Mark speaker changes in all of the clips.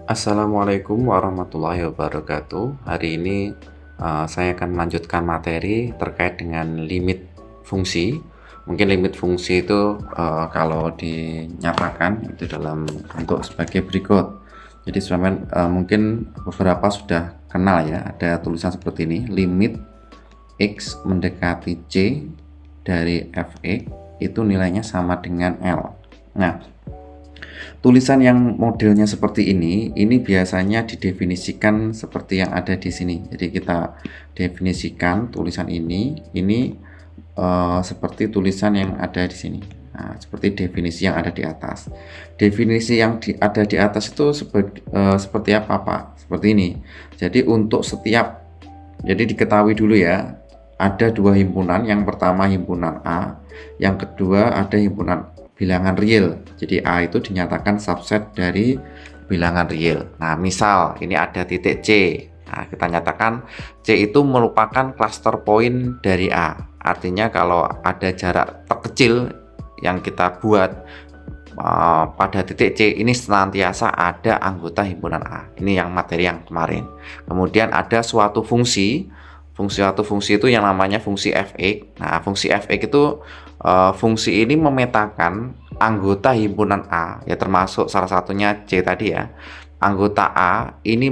Speaker 1: Assalamualaikum warahmatullahi wabarakatuh. Hari ini saya akan melanjutkan materi terkait dengan limit fungsi. Mungkin limit fungsi itu kalau dinyatakan itu dalam bentuk sebagai berikut. Jadi mungkin beberapa sudah kenal ya, ada tulisan seperti ini, limit x mendekati c dari fx itu nilainya sama dengan L. Nah, tulisan yang modelnya seperti ini biasanya didefinisikan seperti yang ada di sini. Jadi kita definisikan tulisan ini seperti tulisan yang ada di sini. Nah, seperti definisi yang ada di atas. Definisi yang ada di atas itu seperti apa, Pak? Seperti ini. Jadi jadi diketahui dulu ya, ada dua himpunan. Yang pertama himpunan A, yang kedua ada himpunan bilangan real. Jadi A itu dinyatakan subset dari bilangan real. Nah, misal ini ada titik C. Nah, kita nyatakan C itu merupakan cluster point dari A. Artinya kalau ada jarak terkecil yang kita buat pada titik C ini senantiasa ada anggota himpunan A. Ini yang materi yang kemarin. Kemudian ada suatu fungsi itu yang namanya fungsi fx. Nah, fungsi fx itu fungsi ini memetakan anggota himpunan A, ya termasuk salah satunya C tadi ya. Anggota A ini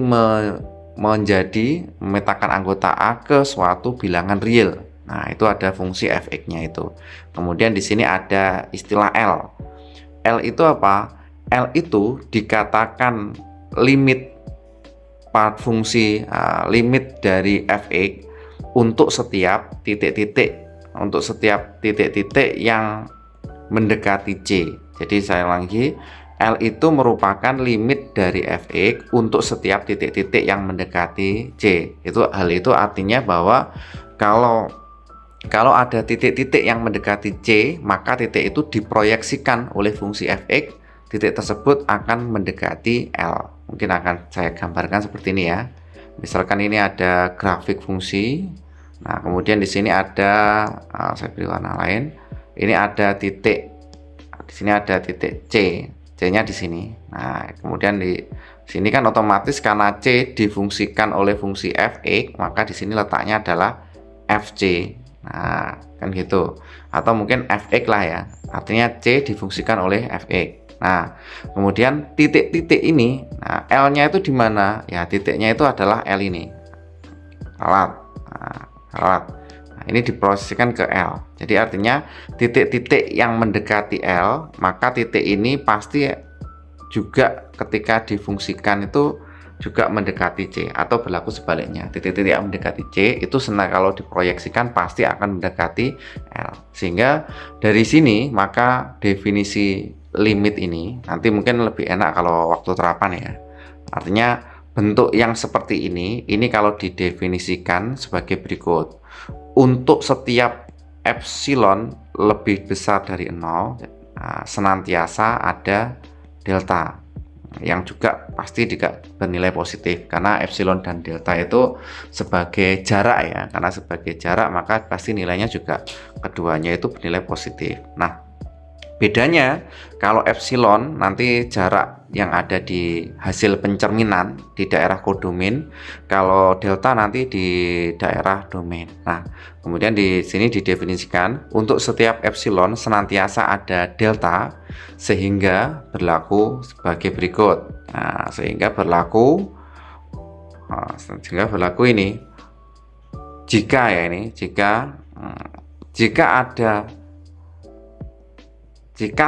Speaker 1: memetakan anggota A ke suatu bilangan real. Nah, itu ada fungsi fx-nya itu. Kemudian di sini ada istilah L. L itu apa? L itu dikatakan limit limit dari fx untuk setiap titik-titik yang mendekati C. Jadi saya ulangi, L itu merupakan limit dari fx untuk setiap titik-titik yang mendekati C. Hal itu artinya bahwa kalau ada titik-titik yang mendekati C, maka titik itu diproyeksikan oleh fungsi fx, titik tersebut akan mendekati L. Mungkin akan saya gambarkan seperti ini ya. Misalkan ini ada grafik fungsi. Nah, kemudian di sini ada saya beri warna lain. Ini ada titik. Di sini ada titik C. C-nya di sini. Nah, kemudian di sini kan otomatis karena C difungsikan oleh fungsi fx, maka di sini letaknya adalah fc. Nah, kan gitu. Atau mungkin fx lah ya. Artinya C difungsikan oleh fx. Nah, kemudian titik-titik ini, nah, L-nya itu di mana? Ya, titiknya itu adalah L ini. Alat. Nah, ini diprosesikan ke L. Jadi artinya titik-titik yang mendekati L, maka titik ini pasti juga ketika difungsikan itu juga mendekati C, atau berlaku sebaliknya. Titik-titik yang mendekati C itu kalau diproyeksikan pasti akan mendekati L. Sehingga dari sini maka definisi limit ini nanti mungkin lebih enak kalau waktu terapan ya. Artinya bentuk yang seperti ini kalau didefinisikan sebagai berikut. Untuk setiap epsilon lebih besar dari 0, senantiasa ada delta yang juga pasti juga bernilai positif, karena epsilon dan delta itu sebagai jarak ya. Karena sebagai jarak maka pasti nilainya juga keduanya itu bernilai positif. Nah, bedanya kalau epsilon nanti jarak yang ada di hasil pencerminan di daerah kodomain, kalau delta nanti di daerah domain. Nah, kemudian di sini didefinisikan untuk setiap epsilon senantiasa ada delta sehingga berlaku sebagai berikut. Nah, sehingga berlaku ini jika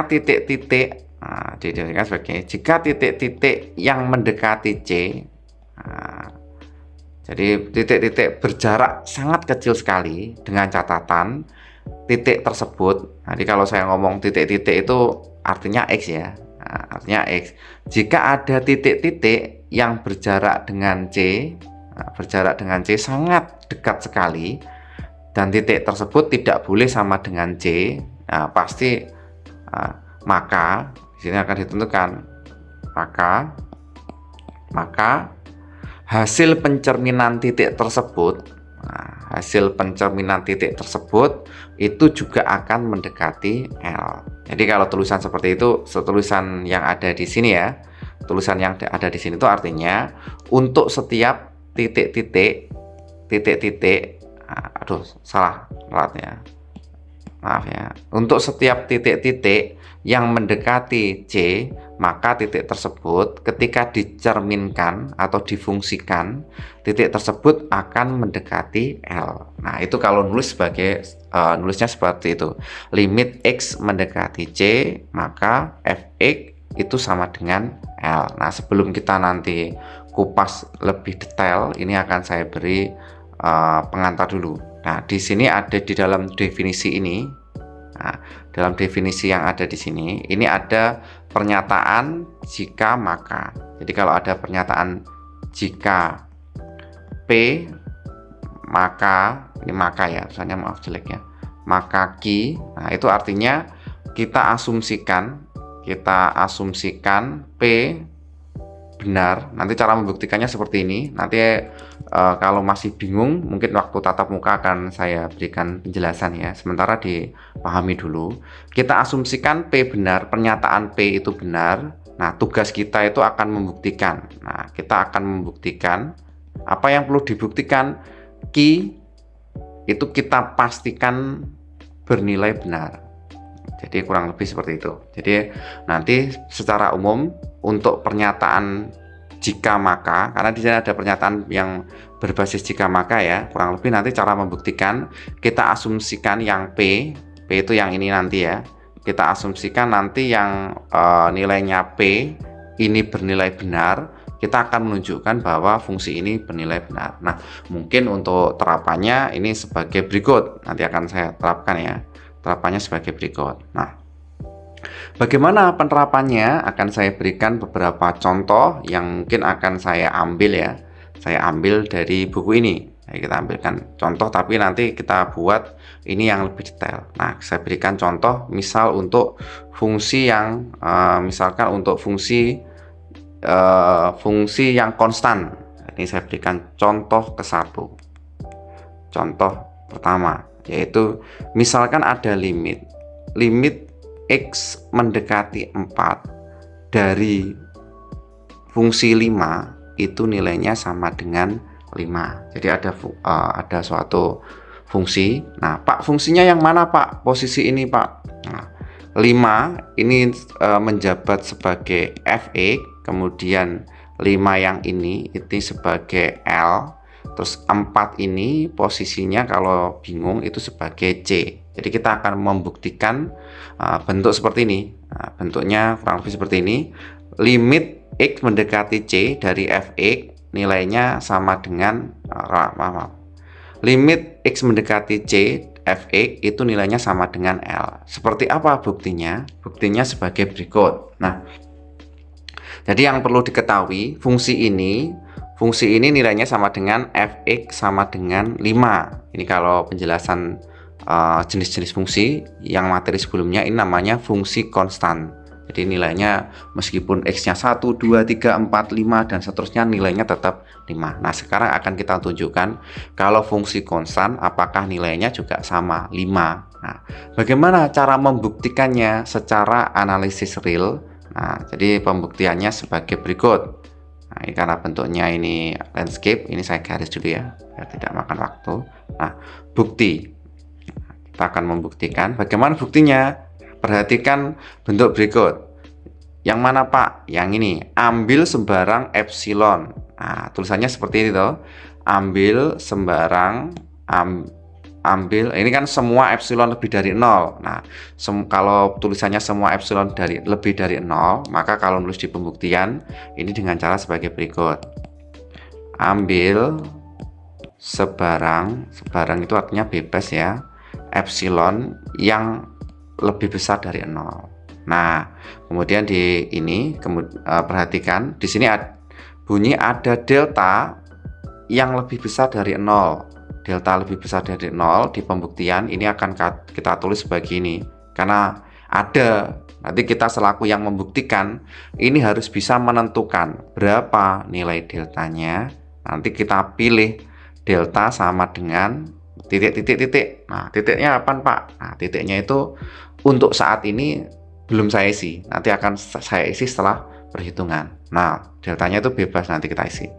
Speaker 1: titik-titik didirikan sebagai jika titik-titik yang mendekati C, jadi titik-titik berjarak sangat kecil sekali dengan catatan titik tersebut. Jadi kalau saya ngomong titik-titik itu artinya X ya, artinya X. Jika ada titik-titik yang berjarak dengan C sangat dekat sekali dan titik tersebut tidak boleh sama dengan C, pasti maka di sini akan ditentukan maka hasil pencerminan titik tersebut itu juga akan mendekati L. Jadi kalau tulisan seperti itu, tulisan yang ada di sini ya, tulisan yang ada di sini itu artinya untuk setiap titik-titik, aduh salah ya, maaf ya, untuk setiap titik-titik yang mendekati C, maka titik tersebut ketika dicerminkan atau difungsikan, titik tersebut akan mendekati L. Nah, itu kalau nulis sebagai nulisnya seperti itu. Limit X mendekati C, maka Fx itu sama dengan L. Nah, sebelum kita nanti kupas lebih detail, ini akan saya beri pengantar dulu. Nah, di sini ada di dalam definisi ini. Nah, dalam definisi yang ada di sini, ini ada pernyataan jika maka. Jadi kalau ada pernyataan jika P maka, ini maka ya, misalnya maaf jeleknya, maka Q, nah itu artinya kita asumsikan P benar. Nanti cara membuktikannya seperti ini. Nanti kalau masih bingung, mungkin waktu tatap muka akan saya berikan penjelasan ya. Sementara dipahami dulu. Kita asumsikan P benar, pernyataan P itu benar. Nah, tugas kita itu akan membuktikan. Nah, kita akan membuktikan apa yang perlu dibuktikan. Q itu kita pastikan bernilai benar. Jadi kurang lebih seperti itu. Jadi nanti secara umum untuk pernyataan jika maka, karena di sini ada pernyataan yang berbasis jika maka ya, kurang lebih nanti cara membuktikan kita asumsikan yang P itu yang ini nanti ya. Kita asumsikan nanti yang nilainya P ini bernilai benar, kita akan menunjukkan bahwa fungsi ini bernilai benar. Nah, mungkin untuk terapannya ini sebagai berikut. Nanti akan saya terapkan ya. Terapannya sebagai berikut. Nah, bagaimana penerapannya akan saya berikan beberapa contoh yang mungkin akan saya ambil ya. Saya ambil dari buku ini. Kita ambilkan contoh, tapi nanti kita buat ini yang lebih detail. Nah, saya berikan contoh misal untuk fungsi yang misalkan untuk fungsi yang konstan. Ini saya berikan contoh ke-1. Contoh pertama, yaitu misalkan ada limit X mendekati 4 dari fungsi 5 itu nilainya sama dengan 5. Jadi ada suatu fungsi. Nah, Pak, fungsinya yang mana, Pak? Posisi ini, Pak. Nah, 5 ini menjabat sebagai Fx, kemudian 5 yang ini sebagai L. Terus 4 ini posisinya kalau bingung itu sebagai C. Jadi kita akan membuktikan bentuk seperti ini. Nah, bentuknya kurang lebih seperti ini. Limit X mendekati C dari Fx nilainya sama dengan limit X mendekati C Fx itu nilainya sama dengan L. Seperti apa buktinya? Buktinya sebagai berikut. Nah, jadi yang perlu diketahui, fungsi ini nilainya sama dengan Fx sama dengan 5. Ini kalau penjelasan jenis-jenis fungsi yang materi sebelumnya, ini namanya fungsi konstan. Jadi nilainya meskipun X-nya 1, 2, 3, 4, 5 dan seterusnya nilainya tetap 5. Nah, sekarang akan kita tunjukkan kalau fungsi konstan apakah nilainya juga sama 5. Nah, bagaimana cara membuktikannya secara analisis real? Nah, jadi pembuktiannya sebagai berikut. Nah, ini karena bentuknya ini landscape, ini saya garis dulu ya, biar tidak makan waktu. Nah, bukti. Kita akan membuktikan. Bagaimana buktinya? Perhatikan bentuk berikut. Yang mana, Pak? Yang ini. Ambil sembarang epsilon. Nah, tulisannya seperti ini toh. Ambil sembarang ambil, ini kan semua epsilon lebih dari 0. Nah, kalau tulisannya semua epsilon lebih dari 0, maka kalau nulis di pembuktian ini dengan cara sebagai berikut. Ambil sebarang itu artinya bebas ya, epsilon yang lebih besar dari 0. Nah, kemudian perhatikan di sini bunyi ada delta yang lebih besar dari 0. Delta lebih besar dari 0 di pembuktian ini akan kita tulis sebagai ini. Karena ada, nanti kita selaku yang membuktikan ini harus bisa menentukan berapa nilai deltanya. Nanti kita pilih delta sama dengan titik. Nah, titiknya apa, Pak? Nah, titiknya itu untuk saat ini belum saya isi. Nanti akan saya isi setelah perhitungan. Nah, deltanya itu bebas, nanti kita isi.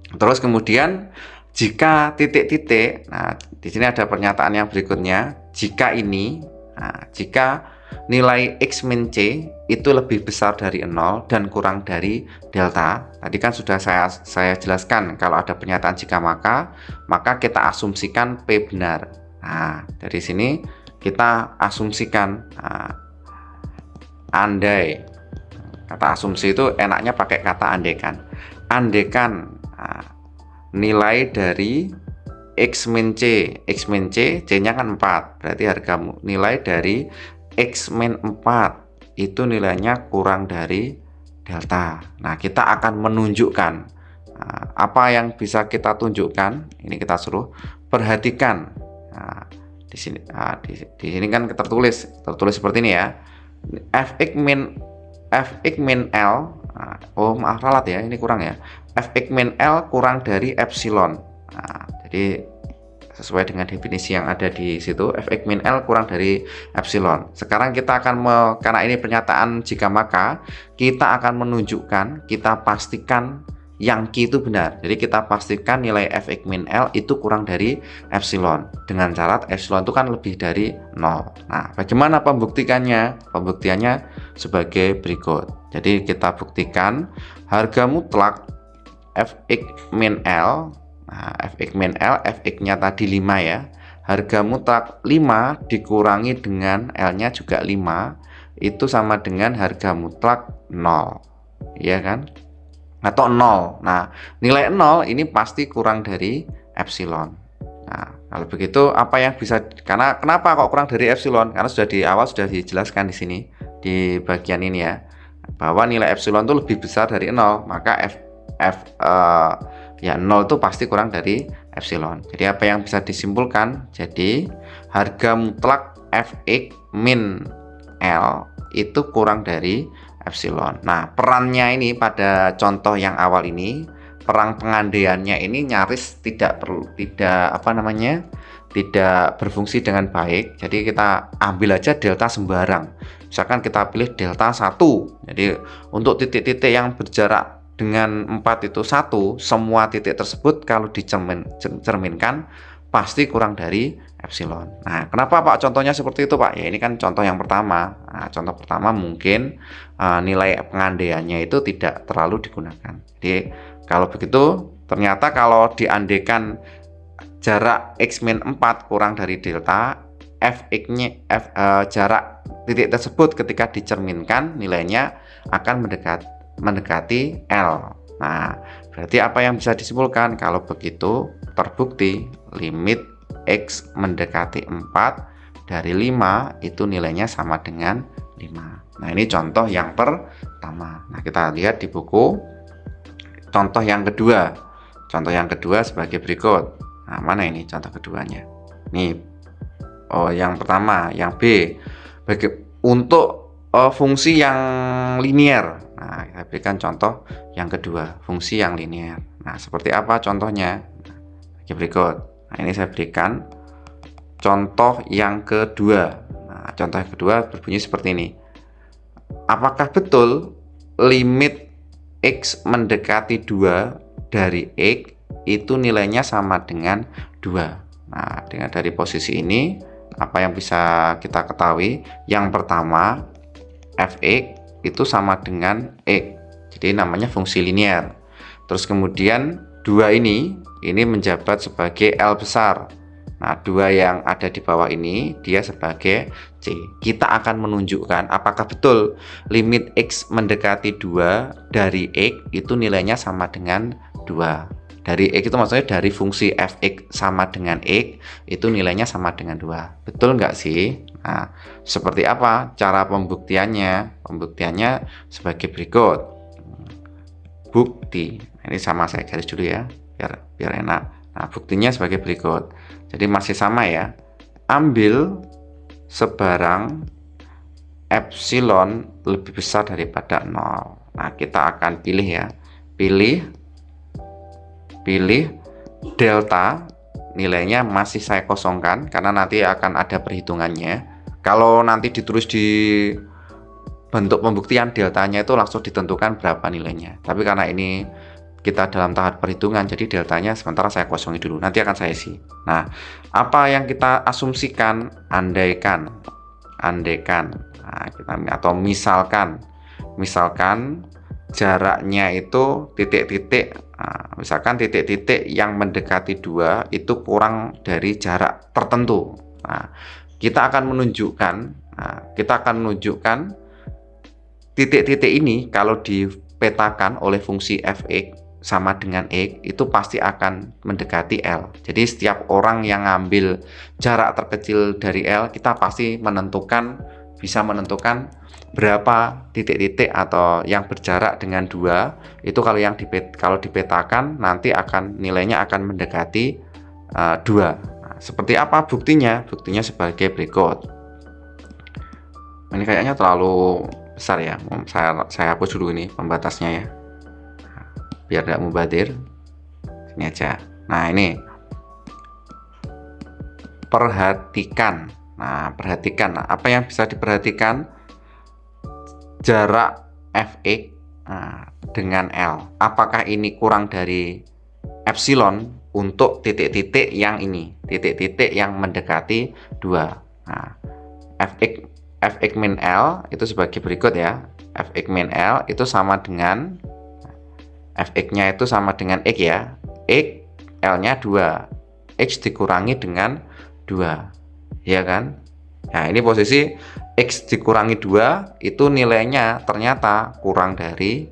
Speaker 1: Terus kemudian jika titik-titik, nah di sini ada pernyataan yang berikutnya, jika ini, nah, jika nilai X min C itu lebih besar dari 0 dan kurang dari delta. Tadi kan sudah saya jelaskan, kalau ada pernyataan jika maka kita asumsikan P benar. Nah, dari sini kita asumsikan, nah, andai, kata asumsi itu enaknya pakai kata andaikan. Andaikan, nah, nilai dari X min C, C-nya kan 4, berarti harga nilai dari X min 4 itu nilainya kurang dari delta. Nah, kita akan menunjukkan, nah, apa yang bisa kita tunjukkan. Ini kita suruh perhatikan. Nah, di sini, di sini kan tertulis seperti ini ya. Fx min L, oh maaf ralat ya, ini kurang ya. Fx min L kurang dari epsilon. Nah, jadi sesuai dengan definisi yang ada di situ, Fx min L kurang dari epsilon. Sekarang kita akan karena ini pernyataan jika maka, kita akan menunjukkan, kita pastikan yang Q itu benar. Jadi kita pastikan nilai Fx min L itu kurang dari epsilon dengan syarat epsilon itu kan lebih dari 0. Nah, bagaimana pembuktikannya? Pembuktiannya sebagai berikut. Jadi kita buktikan harga mutlak Fx min L, nah, Fx min L, Fx-nya tadi 5 ya. Harga mutlak 5 dikurangi dengan L-nya juga 5, itu sama dengan harga mutlak 0. Iya kan? Atau 0. Nah, nilai 0 ini pasti kurang dari epsilon. Nah, kalau begitu apa yang bisa, karena kenapa kok kurang dari epsilon? Karena sudah di awal sudah dijelaskan di sini di bagian ini ya, bahwa nilai epsilon itu lebih besar dari 0, maka ya 0 itu pasti kurang dari epsilon. Jadi apa yang bisa disimpulkan? Jadi harga mutlak Fx min L itu kurang dari epsilon. Nah, perannya ini pada contoh yang awal ini, perang pengandaiannya ini nyaris tidak berfungsi dengan baik. Jadi kita ambil aja delta sembarang. Misalkan kita pilih delta 1. Jadi untuk titik-titik yang berjarak dengan 4 itu 1, semua titik tersebut kalau dicerminkan pasti kurang dari epsilon. Nah, kenapa Pak contohnya seperti itu Pak? Ya ini kan contoh yang pertama. Nah, contoh pertama mungkin nilai pengandaiannya itu tidak terlalu digunakan. Jadi kalau begitu ternyata kalau diandaikan jarak X min 4 kurang dari delta, Fx-nya jarak titik tersebut ketika dicerminkan nilainya akan mendekati L. Nah, berarti apa yang bisa disimpulkan? Kalau begitu terbukti limit X mendekati 4 dari 5 itu nilainya sama dengan 5. Nah, ini contoh yang pertama. Nah, kita lihat di buku contoh yang kedua. Contoh yang kedua sebagai berikut. Nah, mana ini contoh keduanya? Nih, oh yang pertama, yang B. Untuk fungsi yang linear. Nah, kita berikan contoh yang kedua, fungsi yang linear. Nah, seperti apa contohnya? Nah, berikut. Nah, ini saya berikan contoh yang kedua. Nah, contoh yang kedua berbunyi seperti ini. Apakah betul limit X mendekati 2 dari X itu nilainya sama dengan 2? Nah, dengan dari posisi ini, apa yang bisa kita ketahui? Yang pertama, Fx itu sama dengan X, jadi namanya fungsi linear. Terus kemudian 2 ini menjabat sebagai L besar. Nah, 2 yang ada di bawah ini dia sebagai C. Kita akan menunjukkan apakah betul limit X mendekati 2 dari X itu nilainya sama dengan 2. Dari X itu maksudnya dari fungsi Fx sama dengan X itu nilainya sama dengan 2. Betul nggak sih? Nah, seperti apa cara pembuktiannya? Pembuktiannya sebagai berikut. Bukti. Ini sama saya garis dulu ya, biar enak. Nah, buktinya sebagai berikut. Jadi masih sama ya. Ambil sebarang epsilon lebih besar daripada 0. Nah, kita akan pilih ya. Pilih delta, nilainya masih saya kosongkan karena nanti akan ada perhitungannya. Kalau nanti ditulis di bentuk pembuktian deltanya itu langsung ditentukan berapa nilainya. Tapi karena ini kita dalam tahap perhitungan, jadi deltanya sementara saya kosongi dulu, nanti akan saya isi. Nah, apa yang kita asumsikan? Andaikan, nah, atau misalkan jaraknya itu titik-titik, nah, misalkan titik-titik yang mendekati 2 itu kurang dari jarak tertentu. Nah, kita akan menunjukkan titik-titik ini kalau dipetakan oleh fungsi fx sama dengan x itu pasti akan mendekati L. Jadi setiap orang yang ngambil jarak terkecil dari L, kita pasti bisa menentukan berapa titik-titik atau yang berjarak dengan 2 itu kalau dipetakan nanti nilainya akan mendekati 2. Nah, seperti apa buktinya? Buktinya sebagai berikut. Ini kayaknya terlalu besar ya, saya hapus dulu ini pembatasnya ya, biar tidak mubadir. Ini aja. Nah, ini perhatikan. Nah, apa yang bisa diperhatikan? Jarak fx dengan L. Apakah ini kurang dari epsilon untuk titik-titik yang ini, titik-titik yang mendekati 2. Nah, fx min L itu sebagai berikut ya. Fx min L itu sama dengan fx-nya itu sama dengan x ya. X L-nya 2. X dikurangi dengan 2. Ya kan? Nah, ini posisi X dikurangi 2 itu nilainya ternyata kurang dari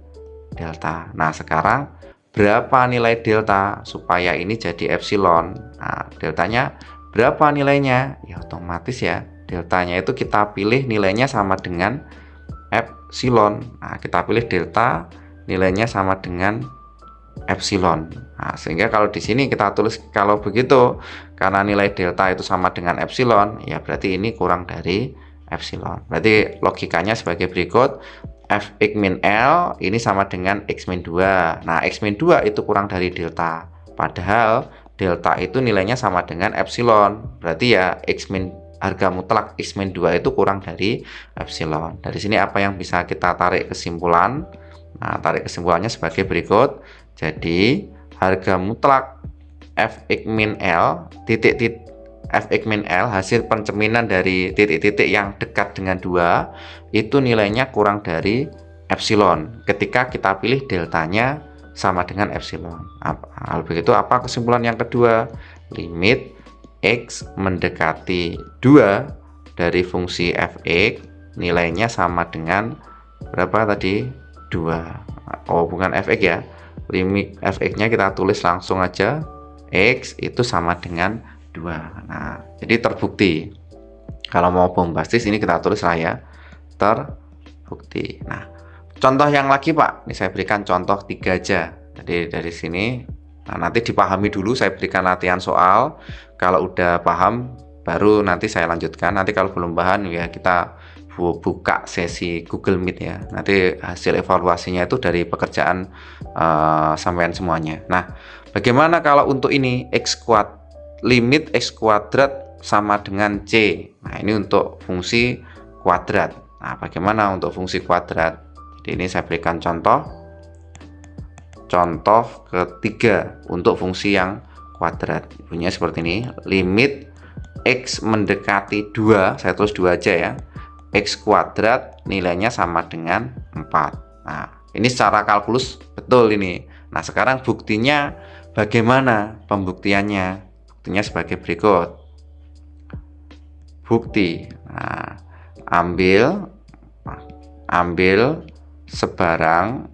Speaker 1: delta. Nah, sekarang berapa nilai delta supaya ini jadi epsilon? Nah, deltanya berapa nilainya? Ya otomatis ya, deltanya itu kita pilih nilainya sama dengan epsilon. Nah, kita pilih delta nilainya sama dengan epsilon. Nah, sehingga kalau di sini kita tulis kalau begitu, karena nilai delta itu sama dengan epsilon, ya berarti ini kurang dari epsilon. Berarti logikanya sebagai berikut, fx min L ini sama dengan x min 2. Nah, x min 2 itu kurang dari delta. Padahal delta itu nilainya sama dengan epsilon. Berarti ya harga mutlak x min 2 itu kurang dari epsilon. Dari sini apa yang bisa kita tarik kesimpulan? Nah, tarik kesimpulannya sebagai berikut. Jadi, harga mutlak fx min L fx min L hasil pencerminan dari titik-titik yang dekat dengan 2 itu nilainya kurang dari epsilon ketika kita pilih deltanya sama dengan epsilon. Hal begitu apa kesimpulan yang kedua? Limit x mendekati 2 dari fungsi fx nilainya sama dengan berapa tadi? 2. Oh, bukan fx ya. Limit fx-nya kita tulis langsung aja, x itu sama dengan 2. Nah, jadi terbukti. Kalau mau bombastis ini kita tulis lah ya, terbukti. Nah, contoh yang lagi Pak, ini saya berikan contoh 3 aja. Jadi dari sini, nah nanti dipahami dulu, saya berikan latihan soal. Kalau udah paham, baru nanti saya lanjutkan. Nanti kalau belum paham ya kita buka sesi Google Meet ya. Nanti hasil evaluasinya itu dari pekerjaan sampean semuanya. Nah, bagaimana kalau untuk ini limit x kuadrat sama dengan c. Nah, ini untuk fungsi kuadrat. Nah, bagaimana untuk fungsi kuadrat? Jadi ini saya berikan contoh ketiga untuk fungsi yang kuadrat. Bunyinya seperti ini. Limit x mendekati 2, saya tulis 2 aja ya. X kuadrat nilainya sama dengan 4. Nah, ini secara kalkulus betul ini. Nah, sekarang buktinya bagaimana pembuktiannya? Buktinya sebagai berikut. Bukti. Nah, ambil sebarang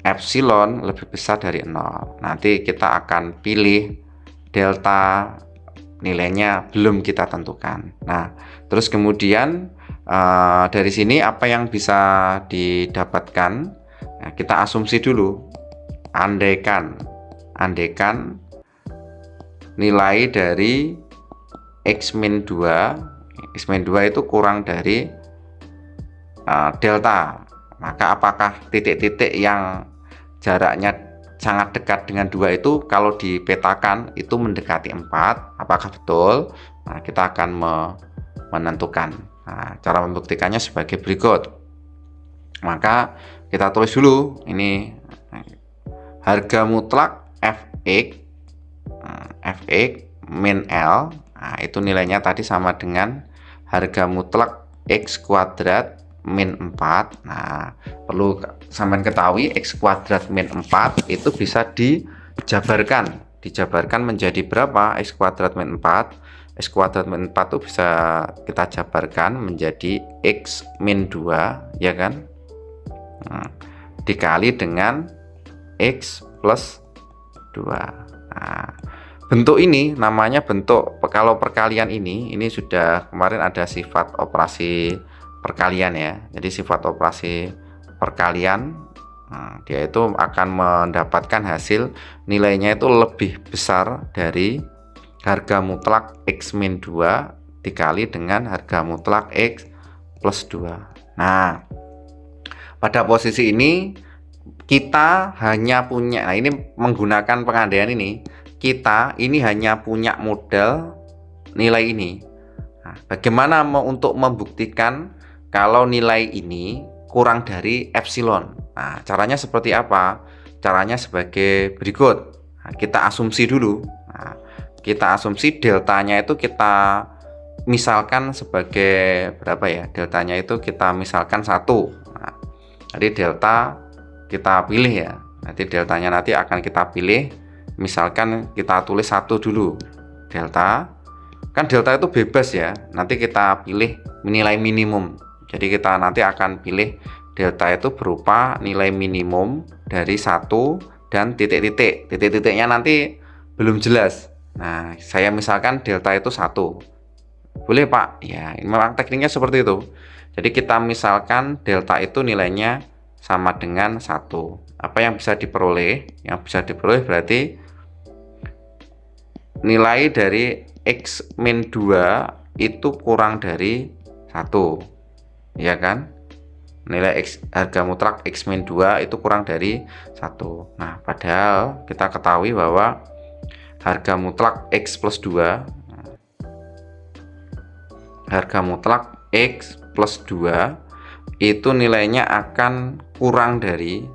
Speaker 1: epsilon lebih besar dari 0. Nanti kita akan pilih delta, nilainya belum kita tentukan. Nah, terus kemudian dari sini apa yang bisa didapatkan? Nah, kita asumsi dulu. Andaikan nilai dari x min 2 itu kurang dari delta, maka apakah titik-titik yang jaraknya sangat dekat dengan 2 itu kalau dipetakan itu mendekati 4, apakah betul? Nah, kita akan menentukan. Nah, cara membuktikannya sebagai berikut. Maka kita tulis dulu ini harga mutlak fx min L. Nah, itu nilainya tadi sama dengan harga mutlak x kuadrat min 4. Nah, perlu sampean ketahui x kuadrat min 4 itu bisa dijabarkan menjadi berapa? X kuadrat min 4. X kuadrat min 4 itu bisa kita jabarkan menjadi x min 2, ya kan? Nah, dikali dengan x plus 2. Nah, bentuk ini namanya bentuk, kalau perkalian ini sudah kemarin ada sifat operasi perkalian ya. Jadi sifat operasi perkalian, dia itu akan mendapatkan hasil nilainya itu lebih besar dari harga mutlak x min 2 dikali dengan harga mutlak x plus 2. Nah, pada posisi ini kita hanya punya, nah ini menggunakan pengandaian ini, kita ini hanya punya modal nilai ini. Nah, bagaimana untuk membuktikan kalau nilai ini kurang dari epsilon? Nah, caranya seperti apa? Caranya sebagai berikut. Nah, kita asumsi dulu. Nah, kita asumsi deltanya itu kita misalkan sebagai berapa ya? Deltanya itu kita misalkan 1. Nah, jadi delta kita pilih ya. Nanti deltanya nanti akan kita pilih. Misalkan kita tulis 1 dulu. Delta. Kan delta itu bebas ya. Nanti kita pilih nilai minimum. Jadi kita nanti akan pilih delta itu berupa nilai minimum dari 1 dan titik-titik. Titik-titiknya nanti belum jelas. Nah, saya misalkan delta itu 1. Boleh Pak? Ya, memang tekniknya seperti itu. Jadi kita misalkan delta itu nilainya sama dengan 1. Apa yang bisa diperoleh? Yang bisa diperoleh berarti nilai dari x min 2 itu kurang dari 1. Ya kan? Nilai x, harga mutlak x min 2 itu kurang dari 1. Nah, padahal kita ketahui bahwa harga mutlak x plus 2, harga mutlak x plus 2 itu nilainya akan kurang dari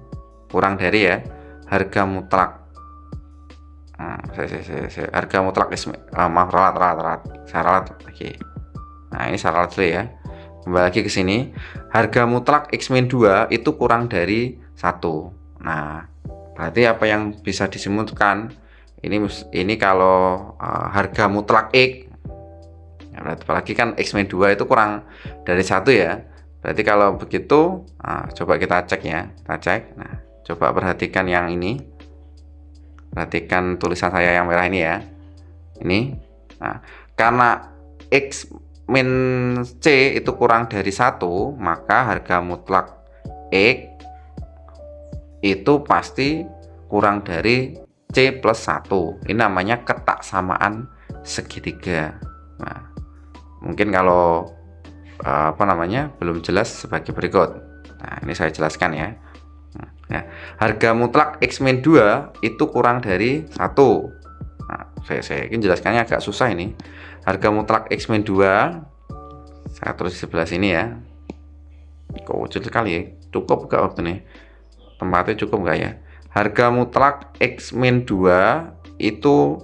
Speaker 1: ya harga mutlak, harga mutlak x, maaf, saya ralat lagi. Nah, ini saya ralat dulu ya. Kembali lagi ke sini, harga mutlak x min 2 itu kurang dari 1. Nah, berarti apa yang bisa disimpulkan? Ini kalau harga mutlak x, ya, berarti apalagi kan x min 2 itu kurang dari 1 ya. Berarti kalau begitu, coba kita cek ya. Kita cek. Nah, coba perhatikan yang ini. Perhatikan tulisan saya yang merah ini ya. Ini. Nah, karena x min c itu kurang dari 1, maka harga mutlak x itu pasti kurang dari c plus 1. Ini namanya ketaksamaan segitiga. Nah, mungkin kalau belum jelas sebagai berikut. Nah, ini saya jelaskan ya. Nah, harga mutlak x min 2 itu kurang dari 1. Nah, saya ingin jelaskannya agak susah ini. Harga mutlak x min 2, saya tulis di sebelah sini ya. Kok kecil sekali ya? Cukup gak waktu nih? Tempatnya cukup gak ya? Harga mutlak x min 2 itu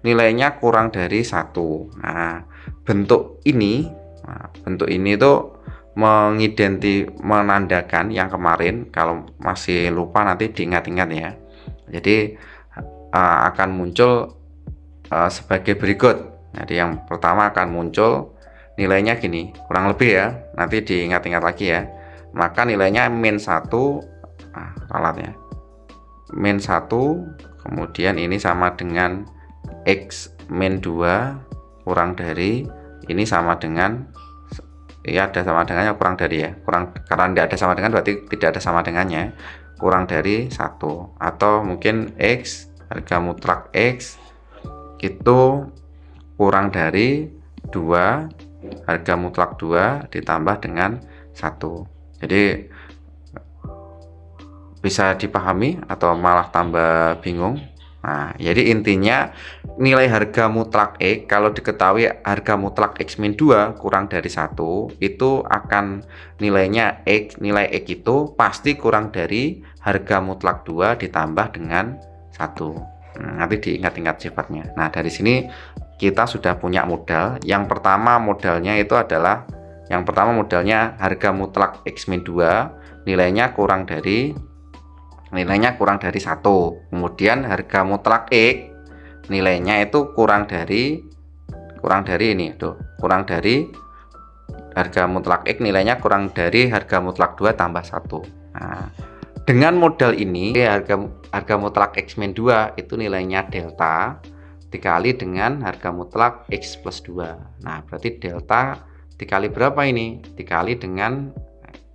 Speaker 1: nilainya kurang dari 1. Nah, bentuk ini itu menandakan yang kemarin. Kalau masih lupa nanti diingat-ingat ya. Jadi akan muncul sebagai berikut. Jadi yang pertama akan muncul nilainya gini, kurang lebih ya, nanti diingat-ingat lagi ya. Maka nilainya min 1, ralat ya, min 1, kemudian ini sama dengan x min 2 kurang dari, ini sama dengan, ya ada sama dengannya, kurang dari ya, kurang, karena tidak ada sama dengan berarti tidak ada sama dengannya, kurang dari 1. Atau mungkin x, harga mutlak x itu kurang dari 2, harga mutlak 2 ditambah dengan 1. Jadi bisa dipahami atau malah tambah bingung? Nah, jadi intinya nilai harga mutlak X, kalau diketahui harga mutlak X min 2 kurang dari 1, itu akan nilainya X, nilai X itu pasti kurang dari harga mutlak 2 ditambah dengan 1. Nanti diingat-ingat sifatnya. Nah, dari sini kita sudah punya modal. Yang pertama modalnya harga mutlak X min 2 nilainya kurang dari 1. Kemudian harga mutlak X nilainya itu kurang dari harga mutlak X nilainya kurang dari harga mutlak 2 tambah 1. Nah, dengan modal ini harga mutlak X min 2 itu nilainya delta dikali dengan harga mutlak X plus 2. Nah, berarti delta dikali berapa ini? Dikali dengan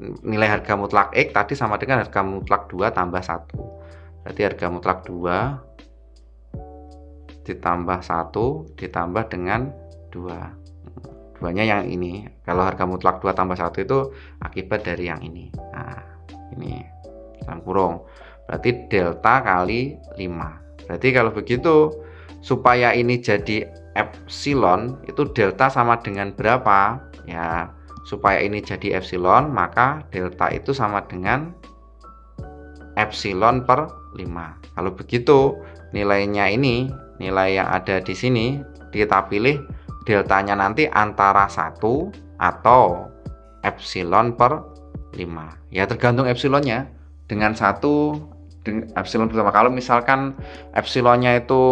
Speaker 1: nilai harga mutlak X tadi sama dengan harga mutlak 2 tambah 1. Berarti harga mutlak 2 ditambah 1 ditambah dengan 2. Duanya yang ini. Kalau harga mutlak 2 tambah 1 itu akibat dari yang ini. Nah, ini dalam kurung. Berarti delta kali 5. Berarti kalau begitu supaya ini jadi epsilon itu delta sama dengan berapa? Ya, supaya ini jadi epsilon, maka delta itu sama dengan epsilon per 5. Kalau begitu, nilainya ini, nilai yang ada di sini, kita pilih deltanya nanti antara 1 atau epsilon per 5. Ya, tergantung epsilonnya. Dengan 1, epsilon pertama. Kalau misalkan epsilonnya itu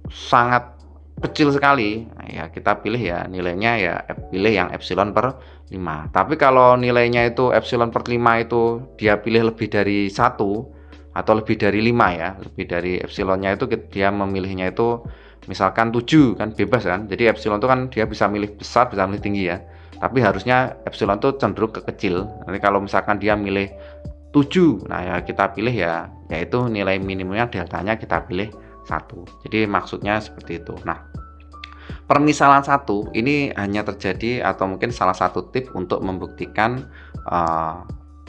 Speaker 1: sangat kecil sekali, ya kita pilih ya nilainya ya pilih yang epsilon per 5. Tapi kalau nilainya itu epsilon per 5 itu dia pilih lebih dari 1 atau lebih dari 5 ya, lebih dari epsilonnya itu dia memilihnya itu misalkan 7 kan bebas kan. Jadi epsilon itu kan dia bisa milih besar, bisa milih tinggi ya. Tapi harusnya epsilon itu cenderung ke kecil. Nanti kalau misalkan dia milih 7, nah ya kita pilih ya yaitu nilai minimumnya deltanya kita pilih 1. Jadi maksudnya seperti itu. Nah, permisalan 1 ini hanya terjadi atau mungkin salah satu tip untuk membuktikan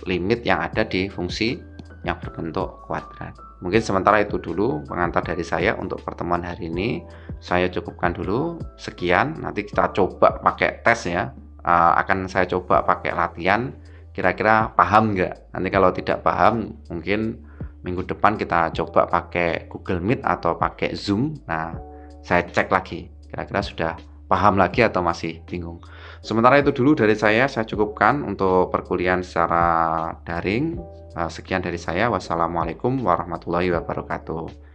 Speaker 1: limit yang ada di fungsi yang berbentuk kuadrat. Mungkin sementara itu dulu pengantar dari saya untuk pertemuan hari ini. Saya cukupkan dulu. Sekian, nanti kita coba pakai tes ya. Akan saya coba pakai latihan. Kira-kira paham nggak? Nanti kalau tidak paham, mungkin minggu depan kita coba pakai Google Meet atau pakai Zoom. Nah, saya cek lagi. Kira-kira sudah paham lagi atau masih bingung. Sementara itu dulu dari saya cukupkan untuk perkuliahan secara daring. Sekian dari saya. Wassalamualaikum warahmatullahi wabarakatuh.